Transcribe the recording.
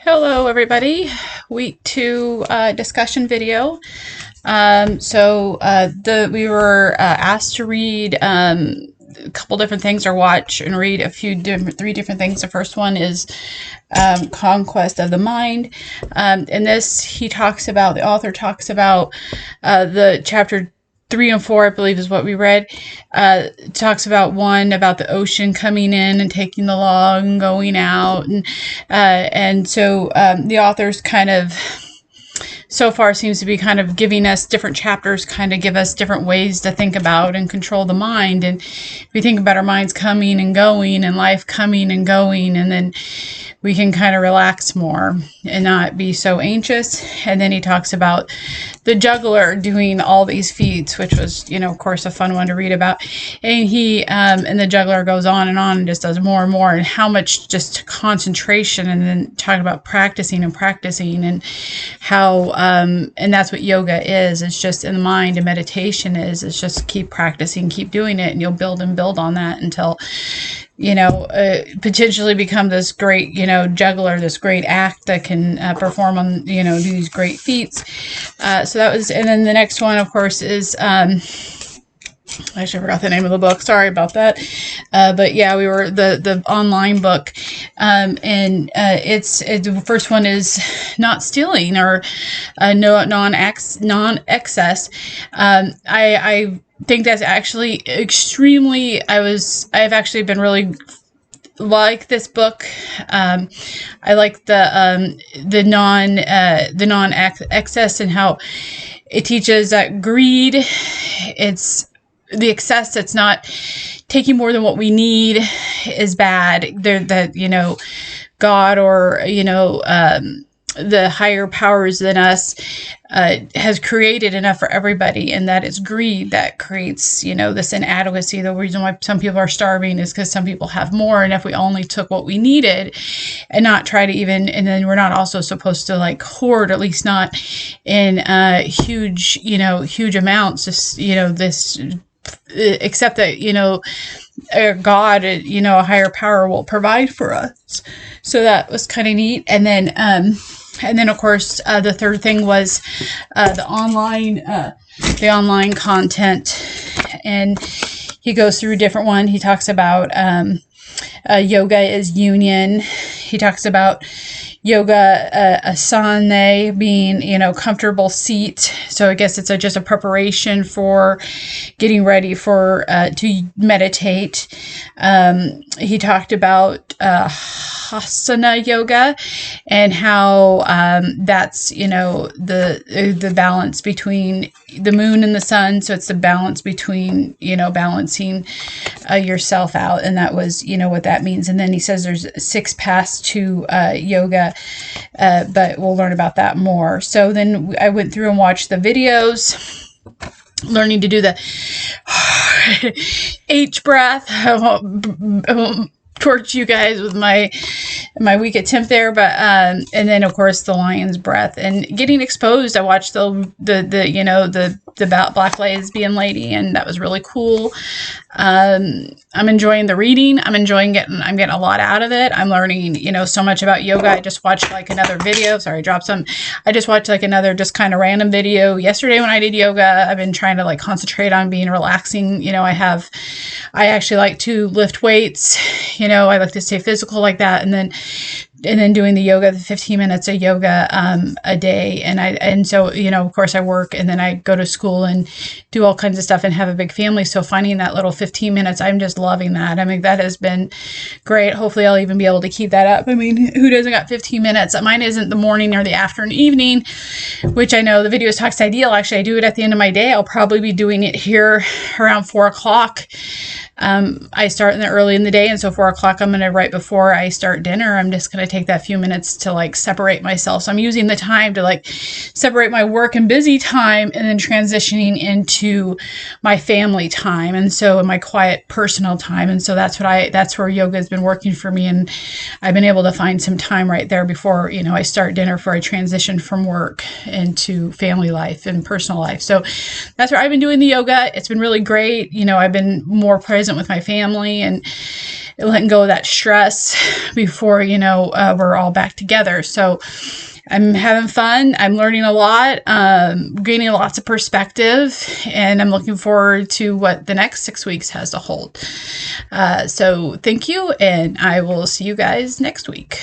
Hello, everybody. Week 2 discussion video. We were asked to read a couple different things or watch and read three different things. The first one is Conquest of the Mind. In this, the author talks about the chapter 3 and 4, I believe, is what we read. Talks about about the ocean coming in and taking the log and going out, and so the author's kind of so far seems to be kind of giving us different chapters, kind of give us different ways to think about and control the mind. And we think about our minds coming and going and life coming and going, and then we can kind of relax more and not be so anxious. And then he talks about the juggler doing all these feats, which was, of course, a fun one to read about. And and the juggler goes on and just does more and more, and how much just concentration, and then talking about practicing and how, and that's what yoga is. It's just in the mind, and meditation is. It's just keep practicing, keep doing it, and you'll build on that until potentially become this great, juggler, this great act that can perform on, do these great feats. So that was, and then the next one, of course, is, I actually forgot the name of the book. Sorry about that. But yeah, we were the online book. The first one is Not Stealing, or non-excess. I think that's actually extremely, I've actually been really like this book. I like the non-excess, and how it teaches that greed, it's the excess that's not taking more than what we need, is bad. God, or the higher powers than us has created enough for everybody, and that it's greed that creates this inadequacy. The reason why some people are starving is because some people have more, and if we only took what we needed and not try to and then we're not also supposed to hoard, at least not in huge amounts, just this, except that God, a higher power will provide for us. So that was kind of neat. And then of course the third thing was the online content, and he goes through a different one. He talks about yoga is union. He talks about yoga asana being comfortable seat. So I guess it's just a preparation for getting ready for to meditate. He talked about hasana yoga, and how that's the balance between the moon and the sun. So it's the balance between balancing yourself out, and that was what that means. And then he says there's 6 paths to yoga, but we'll learn about that more. So then I went through and watched the videos, learning to do the H breath. I won't torch you guys with my weak attempt there, but and then of course the lion's breath, and getting exposed. I watched the Black Lesbian lady, and that was really cool. I'm enjoying the reading. I'm getting a lot out of it. I'm learning so much about yoga. I just watched another video. Sorry, I dropped some. I just watched another just kind of random video yesterday when I did yoga. I've been trying to concentrate on being relaxing. I actually like to lift weights. I like to stay physical like that, and then doing the yoga, the 15 minutes of yoga a day. And so of course I work, and then I go to school and do all kinds of stuff, and have a big family. So finding that little 15 minutes, I'm just loving that. I mean, that has been great. Hopefully I'll even be able to keep that up. I mean, who doesn't got 15 minutes? Mine isn't the morning or the afternoon, evening, which I know the video talks ideal. Actually, I do it at the end of my day. I'll probably be doing it here around 4 o'clock. I start early in the day, and so 4 o'clock, I'm going to, right before I start dinner, I'm just going to take that few minutes to separate myself. So I'm using the time to separate my work and busy time, and then transitioning into my family time, and so my quiet personal time. And so that's where yoga has been working for me, and I've been able to find some time right there before I start dinner, for I transition from work into family life and personal life. So that's where I've been doing the yoga. It's been really great. I've been more present with my family, and letting go of that stress before, you know, we're all back together. So I'm having fun. I'm learning a lot, gaining lots of perspective, and I'm looking forward to what the next 6 weeks has to hold. So thank you, and I will see you guys next week.